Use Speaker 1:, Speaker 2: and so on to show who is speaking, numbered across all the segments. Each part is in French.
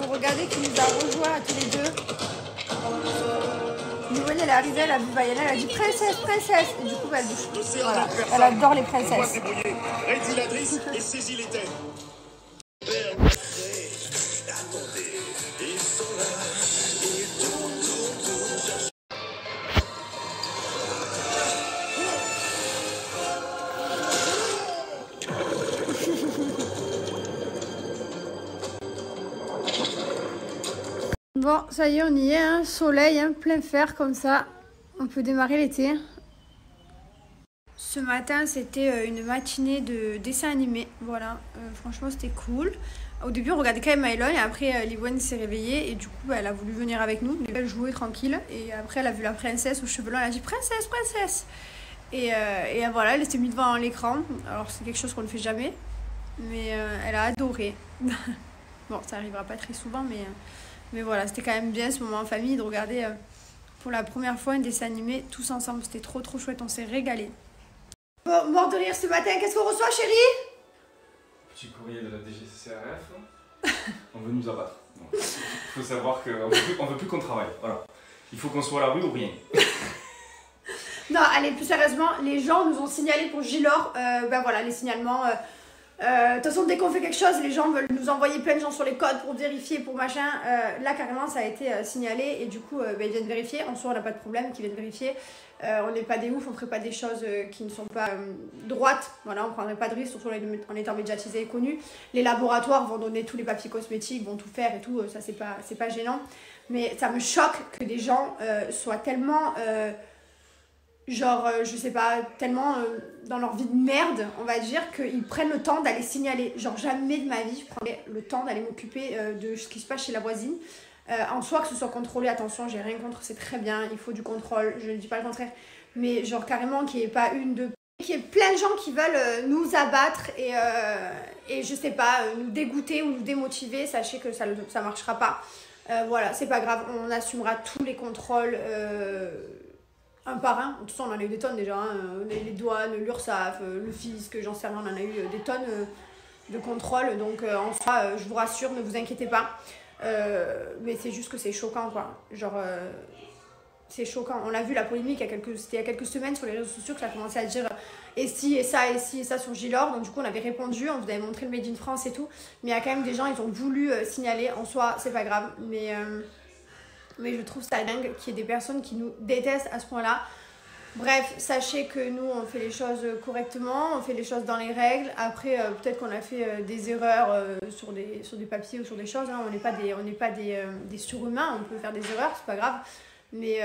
Speaker 1: regardez, qui nous a rejoint à tous les deux. Noël, elle est arrivée, elle a vu Vaiana, elle a dit princesse, princesse. Et du coup, bah, voilà, elle adore les princesses. Bon, ça y est, on y est, hein. Soleil, hein, plein fer comme ça. On peut démarrer l'été. Ce matin, c'était une matinée de dessin animé. Voilà, franchement, c'était cool. Au début, on regardait quand même Mylon et après, Liwen s'est réveillée et du coup, elle a voulu venir avec nous. Elle jouait tranquille et après, elle a vu la princesse aux cheveux longs. Elle a dit princesse, princesse. Et voilà, elle s'est mise devant l'écran. Alors, c'est quelque chose qu'on ne fait jamais, mais elle a adoré. Bon, ça arrivera pas très souvent, mais voilà, c'était quand même bien ce moment en famille de regarder pour la première fois un dessin animé tous ensemble. C'était trop trop chouette, on s'est régalé. Bon, mort de rire ce matin, qu'est-ce qu'on reçoit chérie?
Speaker 2: Petit courrier de la DGCCRF. On veut nous abattre. Il faut savoir qu'on ne veut plus qu'on travaille. Voilà. Il faut qu'on soit à la rue ou rien.
Speaker 1: Non, allez, plus sérieusement, les gens nous ont signalé pour Gilor, ben voilà, les signalements... de toute façon, dès qu'on fait quelque chose, les gens veulent nous envoyer plein de gens sur les codes pour vérifier, pour machin. Là, carrément, ça a été signalé et du coup, ben, ils viennent vérifier. En soi, on n'a pas de problème qu'ils viennent vérifier. On n'est pas des oufs, on ne ferait pas des choses qui ne sont pas droites. Voilà, on ne prendrait pas de risque, surtout en étant médiatisé et connu. Les laboratoires vont donner tous les papiers cosmétiques, vont tout faire et tout. Ça, c'est pas gênant. Mais ça me choque que des gens soient tellement... je sais pas, tellement dans leur vie de merde, on va dire, qu'ils prennent le temps d'aller signaler. Genre, jamais de ma vie, je prendrais le temps d'aller m'occuper de ce qui se passe chez la voisine. En soi, que ce soit contrôlé, attention, j'ai rien contre, c'est très bien, il faut du contrôle, je ne dis pas le contraire. Mais genre, carrément, qu'il n'y ait pas une, deux... Qu'il y ait plein de gens qui veulent nous abattre et je sais pas, nous dégoûter ou nous démotiver, sachez que ça marchera pas. Voilà, c'est pas grave, on assumera tous les contrôles... un par un, de toute façon on en a eu des tonnes déjà, hein. Les douanes, l'URSSAF, le fisc, j'en sais rien, on en a eu des tonnes de contrôle, donc en soi, je vous rassure, ne vous inquiétez pas, mais c'est juste que c'est choquant quoi, genre c'est choquant, on l'a vu la polémique, c'était il y a quelques semaines sur les réseaux sociaux que ça a commencé à dire et si et ça et si et ça sur Gilor, donc du coup on avait répondu, on vous avait montré le Made in France et tout, mais il y a quand même des gens, ils ont voulu signaler, en soi c'est pas grave, mais je trouve ça dingue qu'il y ait des personnes qui nous détestent à ce point-là. Bref, sachez que nous, on fait les choses correctement, on fait les choses dans les règles. Après, peut-être qu'on a fait des erreurs sur des papiers ou sur des choses. Hein. On n'est pas des surhumains, on peut faire des erreurs, c'est pas grave. Mais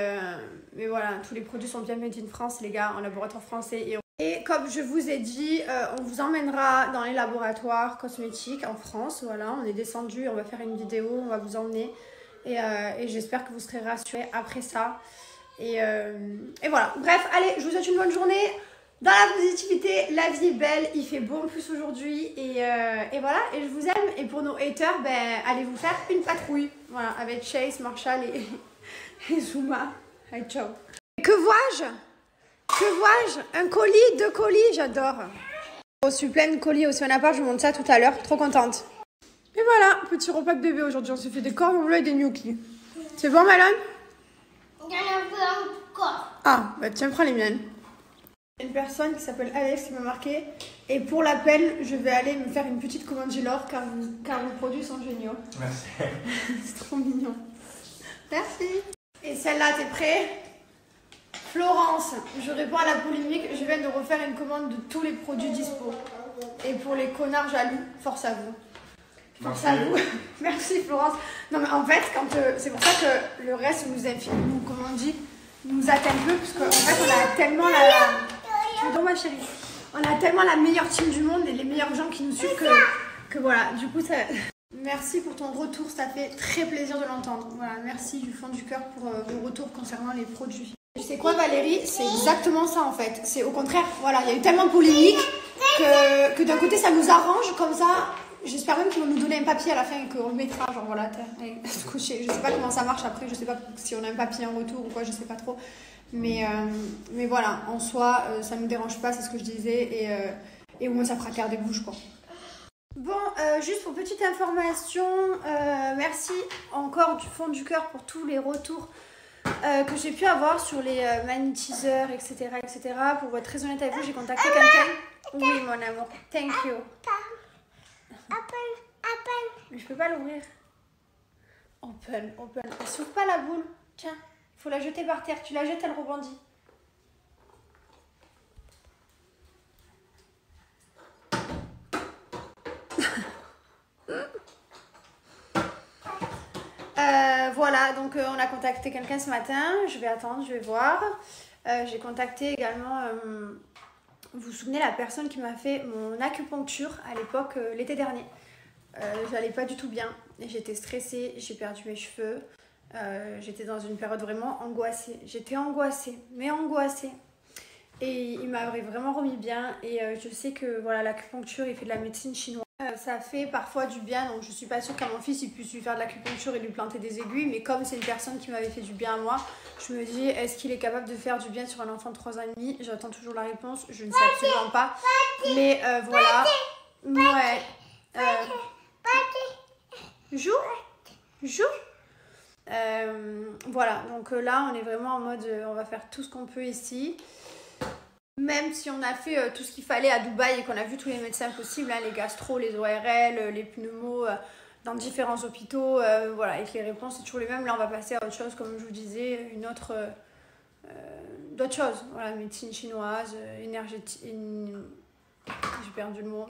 Speaker 1: voilà, tous les produits sont bien made in France, les gars, en laboratoire français. Et comme je vous ai dit, on vous emmènera dans les laboratoires cosmétiques en France. Voilà, on est descendu, on va faire une vidéo, on va vous emmener. Et j'espère que vous serez rassurés après ça. Et voilà. Bref, allez, je vous souhaite une bonne journée. Dans la positivité, la vie est belle. Il fait beau en plus aujourd'hui. Et voilà, et je vous aime. Et pour nos haters, ben, allez vous faire une patrouille. Voilà, avec Chase, Marshall et Zuma. Allez, ciao. Que vois-je? Que vois-je? Un colis, 2 colis, j'adore. J'ai reçu plein de colis aussi en appart, je vous montre ça tout à l'heure. Trop contente. Et voilà, petit repas de bébé aujourd'hui. On s'est fait des cordons bleus et des gnocchis. C'est bon, Malone?
Speaker 3: Il y en a un peu encore.
Speaker 1: Ah, bah tiens, prends les miennes. Une personne qui s'appelle Alex qui m'a marqué. Et pour l'appel, je vais aller me faire une petite commande Gilor car vos produits sont géniaux.
Speaker 2: Merci.
Speaker 1: C'est trop mignon. Merci. Et celle-là, t'es prêt? Florence, je réponds à la polémique. Je viens de refaire une commande de tous les produits dispo. Et pour les connards jaloux, force à vous. Force à vous. Merci Florence. Non mais en fait, c'est pour ça que le reste comment on dit, nous atteint peu, parce qu'en fait on a tellement Pardon ma chérie. On a tellement la meilleure team du monde et les meilleurs gens qui nous suivent que voilà, du coup ça... Merci pour ton retour, ça fait très plaisir de l'entendre. Voilà, merci du fond du cœur pour vos retours concernant les produits. Tu sais quoi Valérie, c'est exactement ça en fait. C'est au contraire, voilà, il y a eu tellement de polémique que d'un côté ça nous arrange comme ça. J'espère même qu'ils vont nous donner un papier à la fin et qu'on le mettra, genre voilà, se coucher. Je sais pas comment ça marche après, je sais pas si on a un papier en retour ou quoi, je sais pas trop. Mais voilà, en soi, ça nous dérange pas, c'est ce que je disais, et au moins ça fera clair des bouches, quoi. Bon, juste pour petite information, merci encore du fond du cœur pour tous les retours que j'ai pu avoir sur les magnétiseurs, etc., etc. Pour être très honnête avec vous, j'ai contacté quelqu'un. Oui, mon amour. Thank you. Mais je peux pas l'ouvrir. Open. Elle s'ouvre pas la boule. Tiens, il faut la jeter par terre. Tu la jettes, elle rebondit. Voilà, donc on a contacté quelqu'un ce matin. Je vais attendre, je vais voir. J'ai contacté également, vous vous souvenez, la personne qui m'a fait mon acupuncture à l'époque, l'été dernier. J'allais pas du tout bien. J'étais stressée, j'ai perdu mes cheveux. J'étais dans une période vraiment angoissée. J'étais angoissée, mais angoissée. Et il m'avait vraiment remis bien. Et je sais que voilà, l'acupuncture, il fait de la médecine chinoise. Ça fait parfois du bien, donc je suis pas sûre qu'à mon fils il puisse lui faire de l'acupuncture et lui planter des aiguilles, mais comme c'est une personne qui m'avait fait du bien à moi, je me dis est-ce qu'il est capable de faire du bien sur un enfant de 3 ans et demi? J'attends toujours la réponse, je ne sais absolument pas, mais voilà. Ouais. Joue. Voilà, donc là on est vraiment en mode on va faire tout ce qu'on peut ici. Même si on a fait tout ce qu'il fallait à Dubaï et qu'on a vu tous les médecins possibles, hein, les gastro, les ORL, les pneumos, dans différents hôpitaux, voilà, et que les réponses sont toujours les mêmes. Là, on va passer à autre chose, comme je vous disais, d'autres choses. Voilà, médecine chinoise, énergétique, j'ai perdu le mot.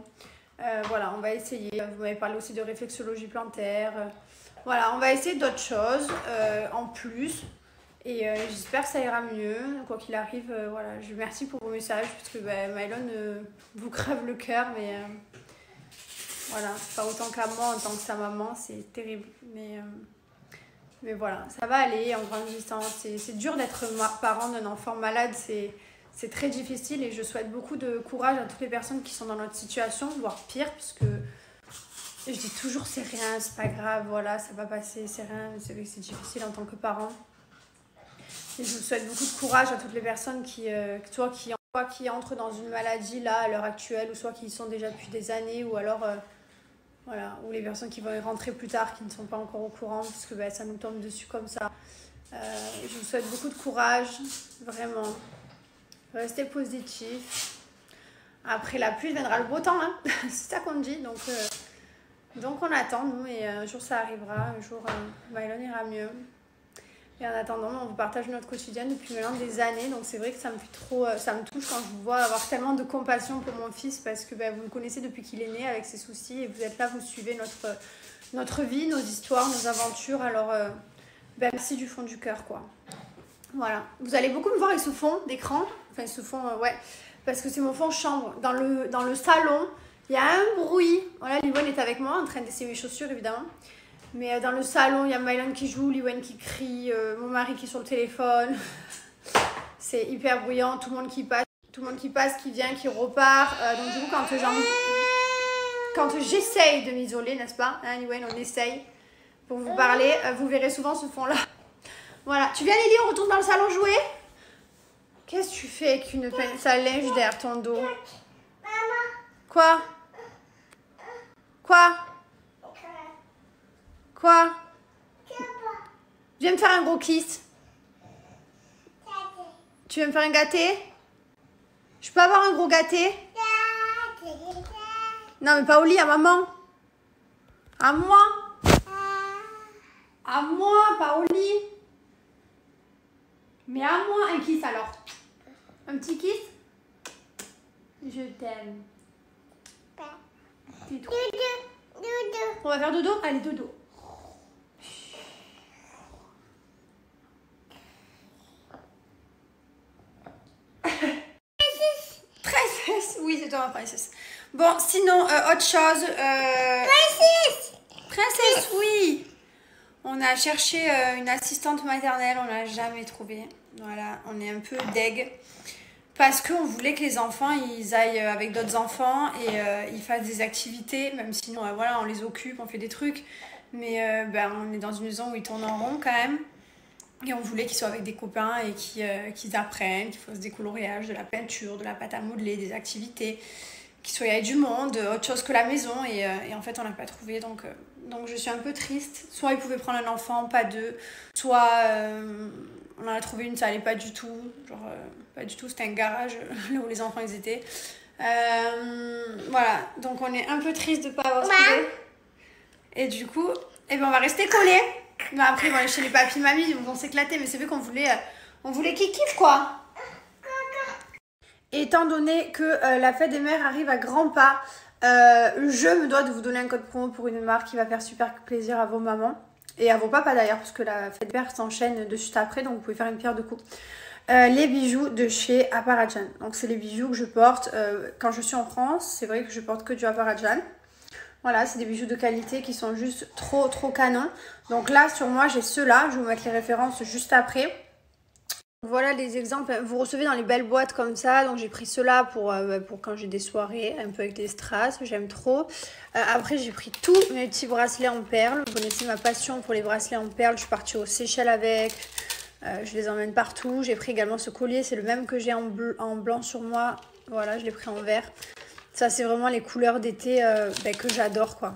Speaker 1: Voilà, on va essayer. Vous m'avez parlé aussi de réflexologie plantaire. Voilà, on va essayer d'autres choses en plus. Et j'espère que ça ira mieux, quoi qu'il arrive. Voilà, je vous remercie pour vos messages, parce que Mylon vous crève le cœur, mais voilà, pas autant qu'à moi en tant que sa maman, c'est terrible. Mais voilà, ça va aller en grandissant. C'est dur d'être parent d'un enfant malade, c'est très difficile et je souhaite beaucoup de courage à toutes les personnes qui sont dans notre situation, voire pire, parce que je dis toujours c'est rien, c'est pas grave, voilà, ça va passer, c'est rien, mais c'est vrai que c'est difficile en tant que parent. Et je vous souhaite beaucoup de courage à toutes les personnes soit qui entrent dans une maladie là à l'heure actuelle, ou soit qui y sont déjà depuis des années, ou alors voilà, ou les personnes qui vont y rentrer plus tard, qui ne sont pas encore au courant, parce que ça nous tombe dessus comme ça. Je vous souhaite beaucoup de courage, vraiment. Restez positif. Après la pluie viendra le beau temps, hein. C'est ça qu'on dit, donc on attend nous, et un jour ça arrivera, un jour Mylon ira mieux. Et en attendant, on vous partage notre quotidien depuis maintenant des années. Donc c'est vrai que ça me touche quand je vous vois avoir tellement de compassion pour mon fils, parce que vous le connaissez depuis qu'il est né avec ses soucis, et vous êtes là, vous suivez notre vie, nos histoires, nos aventures. Alors merci du fond du cœur, quoi. Voilà. Vous allez beaucoup me voir avec ce fond d'écran. Enfin ce fond, ouais. Parce que c'est mon fond chambre. Dans le salon, il y a un bruit. Voilà, Liwen est avec moi en train d'essayer mes chaussures, évidemment. Mais dans le salon, il y a Mylon qui joue, Liwen qui crie, mon mari qui est sur le téléphone. C'est hyper bruyant, tout le monde qui passe, qui vient, qui repart. Donc du coup, quand j'essaye de m'isoler, n'est-ce pas, hein, Liwen, on essaye pour vous parler, vous verrez souvent ce fond-là. Voilà, tu viens Lily, on retourne dans le salon jouer? Qu'est-ce que tu fais avec une sale linge derrière ton dos? Quoi? Tu viens me faire un gros kiss? Tu veux me faire un gâté? Je peux avoir un gros gâté? Non, mais pas au lit, à maman. À moi. À moi, pas au lit. Mais à moi, un kiss alors. Un petit kiss? Je t'aime. On va faire dodo? Allez, dodo. Princesse, oui, c'est toi ma princesse. Bon, sinon, autre chose. Princesse, oui. On a cherché une assistante maternelle, on l'a jamais trouvée. Voilà, on est un peu deg. Parce qu'on voulait que les enfants, ils aillent avec d'autres enfants et ils fassent des activités, même si voilà, on les occupe, on fait des trucs. Mais on est dans une maison où ils tournent en rond quand même. Et on voulait qu'ils soient avec des copains et qu'ils apprennent, qu'ils fassent des coloriages, de la peinture, de la pâte à modeler, des activités. qu'il y ait du monde, autre chose que la maison. Et en fait, on n'a pas trouvé. Donc je suis un peu triste. Soit ils pouvaient prendre un enfant, pas deux. Soit on en a trouvé une, ça allait pas du tout. Genre, pas du tout, c'était un garage là où les enfants ils étaient. Voilà, donc on est un peu triste de ne pas avoir trouvé. Et du coup, on va rester collés. Mais après, ils vont aller chez les papis et mamie, ils vont s'éclater. Mais c'est vrai qu'on voulait qu'ils kiffent, quoi. Et étant donné que la fête des mères arrive à grands pas, je me dois de vous donner un code promo pour une marque qui va faire super plaisir à vos mamans. Et à vos papas d'ailleurs, parce que la fête des mères s'enchaîne de suite après, donc vous pouvez faire une pierre de coups. Les bijoux de chez Aparajan. Donc c'est les bijoux que je porte quand je suis en France. C'est vrai que je porte que du Aparajan. Voilà, c'est des bijoux de qualité qui sont juste trop canon. Donc là sur moi j'ai ceux-là. Je vais vous mettre les références juste après. Voilà les exemples. Vous recevez dans les belles boîtes comme ça. Donc j'ai pris ceux-là pour quand j'ai des soirées un peu avec des strass. J'aime trop. Après j'ai pris tous mes petits bracelets en perles. Vous connaissez ma passion pour les bracelets en perles. Je suis partie aux Seychelles avec. Je les emmène partout. J'ai pris également ce collier. C'est le même que j'ai en blanc sur moi. Voilà, je l'ai pris en vert. Ça, c'est vraiment les couleurs d'été que j'adore, quoi.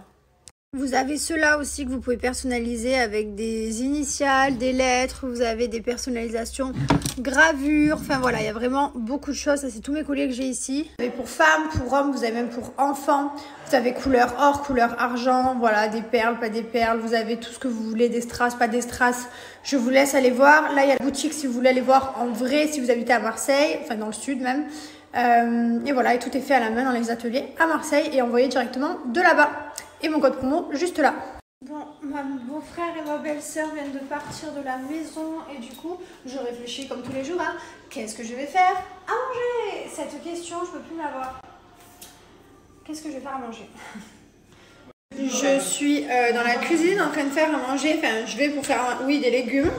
Speaker 1: Vous avez ceux-là aussi que vous pouvez personnaliser avec des initiales, des lettres. Vous avez des personnalisations gravures. Enfin, voilà, il y a vraiment beaucoup de choses. Ça, c'est tous mes colliers que j'ai ici. Vous avez pour femmes, pour hommes, vous avez même pour enfants. Vous avez couleur or, couleur argent. Voilà, des perles, pas des perles. Vous avez tout ce que vous voulez, des strass, pas des strass. Je vous laisse aller voir. Là, il y a la boutique si vous voulez aller voir en vrai, si vous habitez à Marseille, enfin dans le sud même. Et voilà, et tout est fait à la main dans les ateliers à Marseille et envoyé directement de là-bas. Et mon code promo juste là. Bon, mon beau-frère et ma belle-sœur viennent de partir de la maison et du coup, je réfléchis comme tous les jours à qu'est-ce que je vais faire à manger. Cette question, je peux plus l'avoir. Qu'est-ce que je vais faire à manger? Je suis dans la cuisine en train de faire à manger. Enfin, je vais pour faire, des légumes.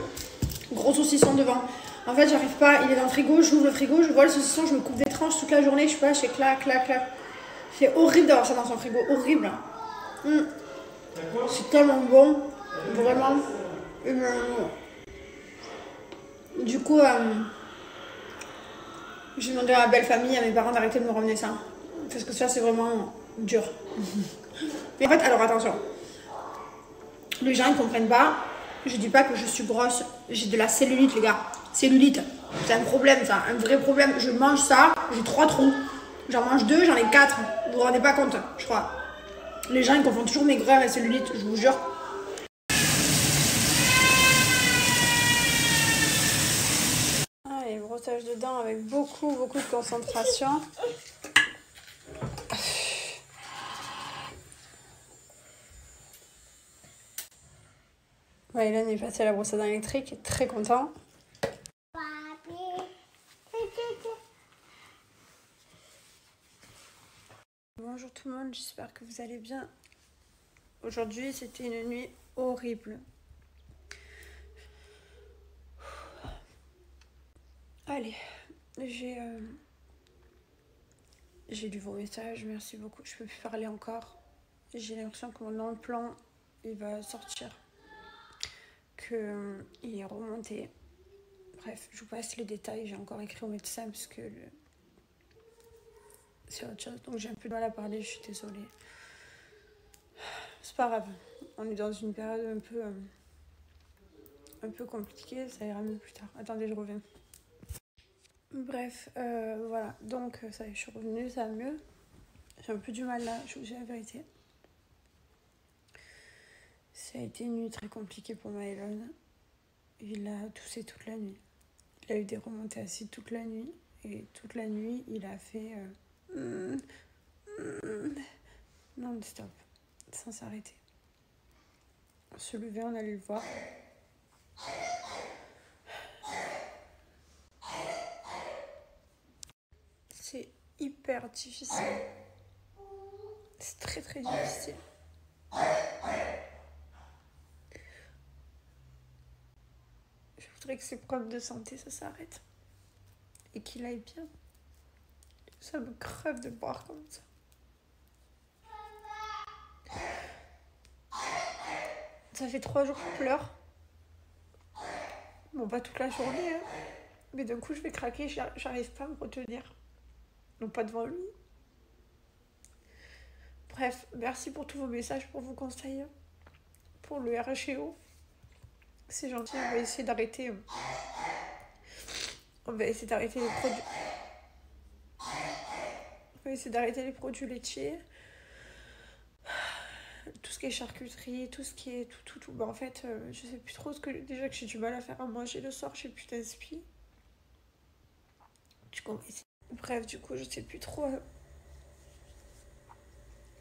Speaker 1: Gros saucisson devant. En fait, j'arrive pas, il est dans le frigo, j'ouvre le frigo, je vois le saucisson, je me coupe des tranches toute la journée, je sais pas, je fais clac. C'est horrible d'avoir ça dans son frigo, horrible. C'est tellement bon, vraiment. Du coup, j'ai demandé à ma belle famille, à mes parents d'arrêter de me ramener ça. Parce que ça, c'est vraiment dur. Mais en fait, alors attention. Les gens, ils comprennent pas. Je dis pas que je suis grosse. J'ai de la cellulite, les gars. Cellulite. C'est un problème, ça. Un vrai problème. Je mange ça, j'ai 3 trous. J'en mange 2, j'en ai 4. Vous vous rendez pas compte, je crois. Les gens, ils confondent toujours maigreur et cellulite, je vous jure. Allez, brossage de dents avec beaucoup de concentration. Ouais, Hélène est passée à la brosse à dents électrique, très content. Bonjour tout le monde, j'espère que vous allez bien. Aujourd'hui, c'était une nuit horrible. Allez, j'ai lu vos messages, merci beaucoup. Je peux plus parler encore. J'ai l'impression que mon implant, il va sortir. Il est remonté. Bref, je vous passe les détails. J'ai encore écrit au médecin parce que c'est autre chose. Donc j'ai un peu de mal à parler, je suis désolée. C'est pas grave. On est dans une période un peu compliquée. Ça ira mieux plus tard. Attendez, je reviens. Bref, voilà. Donc ça y est, je suis revenue, ça va mieux. J'ai un peu du mal là, je vous dis la vérité. Ça a été une nuit très compliquée pour Maëlon. Il a toussé toute la nuit. Il a eu des remontées acides toute la nuit. Et toute la nuit, il a fait non-stop, sans s'arrêter. On se levait, on allait le voir. C'est hyper difficile. C'est très difficile. Je voudrais que ses problèmes de santé, ça s'arrête. Et qu'il aille bien. Ça me crève de le voir comme ça. Ça fait 3 jours qu'il pleure. Bon, pas toute la journée, hein. Mais d'un coup, je vais craquer, j'arrive pas à me retenir. Non, pas devant lui. Bref, merci pour tous vos messages, pour vos conseils, pour le RHEO. C'est gentil, on va essayer d'arrêter. On va essayer d'arrêter les produits. On va essayer d'arrêter les produits laitiers. Tout ce qui est charcuterie, tout ce qui est tout. Bah en fait, je sais plus trop ce que... Déjà que j'ai du mal à faire à manger le soir, j'ai plus d'inspi. Du coup, bref, du coup, je sais plus trop...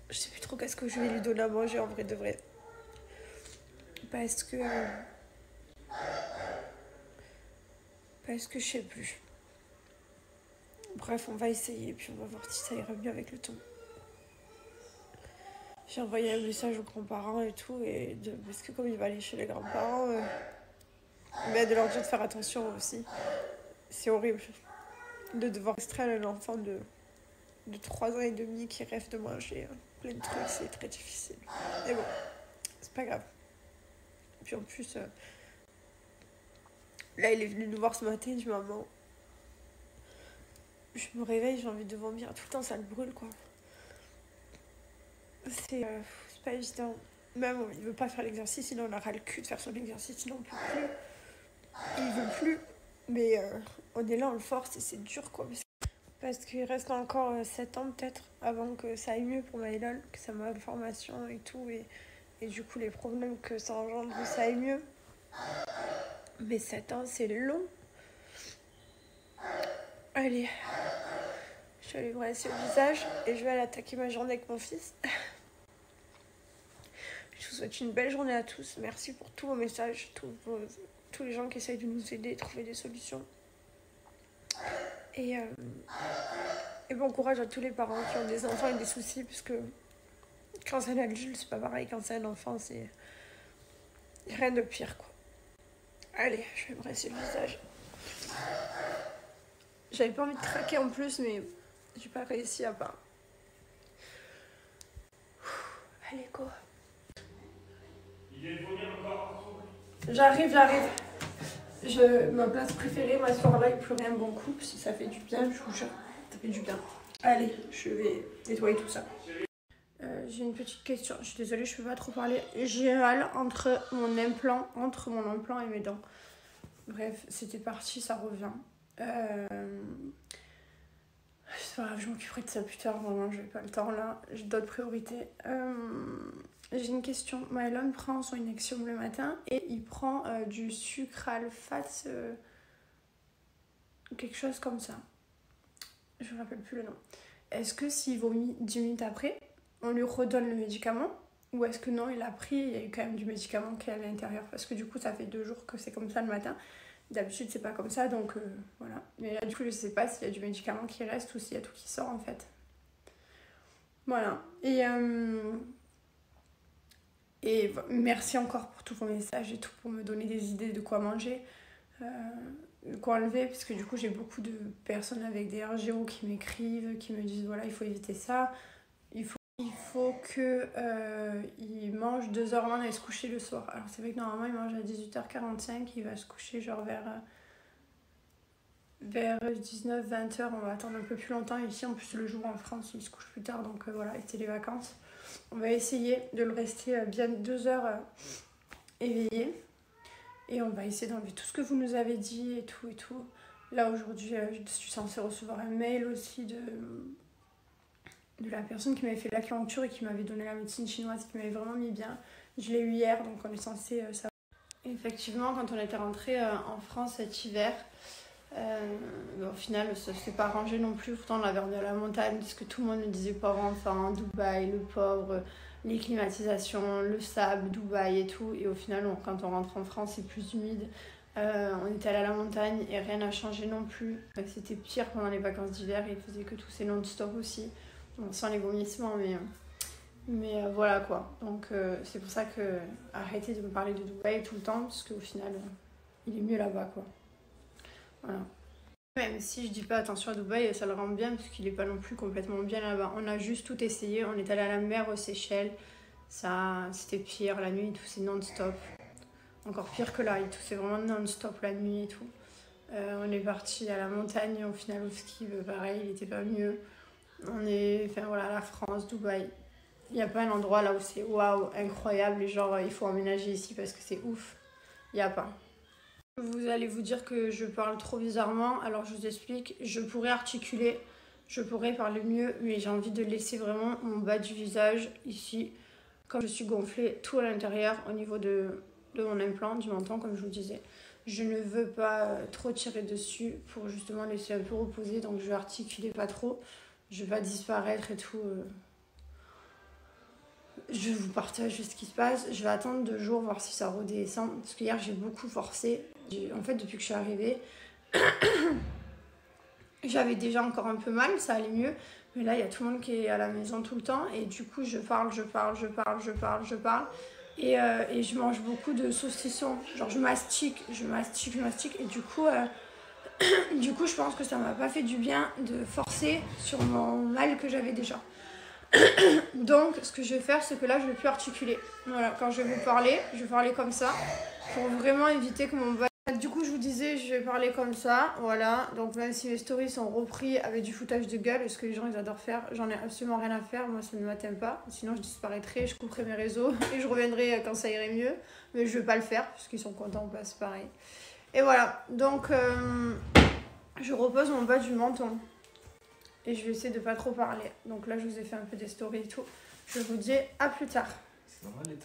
Speaker 1: Je sais plus trop qu'est-ce que je vais lui donner à manger en vrai de vrai. Parce que je sais plus. Bref, on va essayer, puis on va voir si ça ira mieux avec le temps. J'ai envoyé un message aux grands-parents et tout, parce que comme il va aller chez les grands-parents, mais de leur dire de faire attention aussi. C'est horrible de devoir extraire un enfant de 3 ans et demi qui rêve de manger plein de trucs, c'est très difficile. Mais bon, c'est pas grave. Puis en plus, là il est venu nous voir ce matin, il dit maman, je me réveille, j'ai envie de vomir, tout le temps ça le brûle quoi. C'est pas évident. Même il veut pas faire l'exercice, il en aura le cul de faire son exercice, il n'en peut plus. Il veut plus. Mais on est là, on le force et c'est dur quoi. Parce qu'il reste encore 7 ans peut-être avant que ça aille mieux pour Maëlol, que sa malformation et tout. Et du coup les problèmes que ça engendre, ça aille mieux. Mais 7 ans c'est long. Allez. Je vais aller me rincer le visage et je vais aller attaquer ma journée avec mon fils. Je vous souhaite une belle journée à tous. Merci pour tous vos messages, tous les gens qui essayent de nous aider, trouver des solutions. Et bon courage à tous les parents qui ont des enfants et des soucis, parce que quand c'est un adulte, c'est pas pareil. Quand c'est un enfant, c'est rien de pire, quoi. Allez, je vais me rincer le visage. J'avais pas envie de craquer en plus, mais j'ai pas réussi à part. Allez, go. J'arrive. Ma place préférée, m'asseoir là et pleurer un bon coup, parce que ça fait du bien, je vous jure. Ça fait du bien. Allez, je vais nettoyer tout ça. J'ai une petite question. Je suis désolée, je peux pas trop parler. J'ai mal entre mon implant et mes dents. Bref, c'était parti, ça revient. C'est pas grave, je m'occuperai de ça plus tard. Vraiment, j'ai pas le temps là. J'ai d'autres priorités. J'ai une question. Maëlon prend son Nexium le matin et il prend du sucralfate, quelque chose comme ça. Je me rappelle plus le nom. Est-ce que s'il vomit 10 minutes après, on lui redonne le médicament? Ou est-ce que non, il a pris, il y a eu quand même du médicament qui est à l'intérieur? Parce que du coup, ça fait 2 jours que c'est comme ça le matin. D'habitude, c'est pas comme ça, donc voilà. Mais là, du coup, je sais pas s'il y a du médicament qui reste ou s'il y a tout qui sort en fait. Voilà. Et merci encore pour tous vos messages et tout, pour me donner des idées de quoi manger, de quoi enlever, parce que du coup j'ai beaucoup de personnes avec des RGO qui m'écrivent, qui me disent voilà, il faut éviter ça, il faut qu'il mange 2 heures avant d'aller se coucher le soir. Alors c'est vrai que normalement il mange à 18h45, il va se coucher genre vers 19-20h, on va attendre un peu plus longtemps. Ici en plus le jour en France il se couche plus tard, donc voilà, et c'est les vacances. On va essayer de le rester bien 2 heures éveillé. Et on va essayer d'enlever tout ce que vous nous avez dit et tout. Là aujourd'hui, je suis censée recevoir un mail aussi de la personne qui m'avait fait l'acupuncture et qui m'avait donné la médecine chinoise, qui m'avait vraiment mis bien. Je l'ai eu hier, donc on est censé savoir. Effectivement, quand on était rentré en France cet hiver, au final ça s'est pas arrangé non plus. Pourtant on avait remis à la montagne, parce que tout le monde me disait pauvre enfant, Dubaï, le pauvre, les climatisations, le sable, Dubaï et tout. Et au final quand on rentre en France c'est plus humide. On était allé à la montagne et rien n'a changé non plus. C'était pire pendant les vacances d'hiver et il faisait que tousser non-stop aussi. On sent les vomissements, mais voilà quoi. Donc c'est pour ça que arrêtez de me parler de Dubaï tout le temps, parce qu'au final il est mieux là-bas quoi. Voilà. Même si je dis pas attention à Dubaï, ça le rend bien, parce qu'il est pas non plus complètement bien là-bas. On a juste tout essayé, on est allé à la mer aux Seychelles, c'était pire, la nuit il toussait non-stop. Encore pire que là, il toussait vraiment non-stop la nuit et tout. On est parti à la montagne, au final au ski, pareil, il était pas mieux. Enfin voilà, la France, Dubaï. Il n'y a pas un endroit là où c'est waouh, incroyable, et genre il faut emménager ici parce que c'est ouf. Il n'y a pas. Vous allez vous dire que je parle trop bizarrement, alors je vous explique. Je pourrais articuler, je pourrais parler mieux, mais j'ai envie de laisser vraiment mon bas du visage ici. Comme je suis gonflée tout à l'intérieur au niveau de mon implant, du menton, comme je vous disais. Je ne veux pas trop tirer dessus pour justement laisser un peu reposer, donc je vais articuler pas trop. Je vais pas disparaître et tout. Je vous partage ce qui se passe. Je vais attendre 2 jours, voir si ça redescend. Parce qu'hier, j'ai beaucoup forcé. En fait, depuis que je suis arrivée, j'avais déjà encore un peu mal, ça allait mieux. Mais là, il y a tout le monde qui est à la maison tout le temps. Et du coup, je parle. Et je mange beaucoup de saucissons. Genre, je mastique. Et du coup, je pense que ça m'a pas fait du bien de forcer sur mon mal que j'avais déjà. Donc, ce que je vais faire, c'est que là, je vais plus articuler. Voilà, quand je vais vous parler, je vais parler comme ça pour vraiment éviter que mon bas... Du coup, je vous disais, je vais parler comme ça, voilà. Donc, même si les stories sont repris avec du foutage de gueule, ce que les gens, ils adorent faire, j'en ai absolument rien à faire. Moi, ça ne m'atteint pas. Sinon, je disparaîtrai, je couperai mes réseaux et je reviendrai quand ça irait mieux. Mais je vais pas le faire, parce qu'ils sont contents, bah, c'est pareil. Et voilà, donc, je repose mon bas du menton. Et je vais essayer de pas trop parler. Donc là, je vous ai fait un peu des stories et tout. Je vous dis à plus tard.
Speaker 2: C'est normal,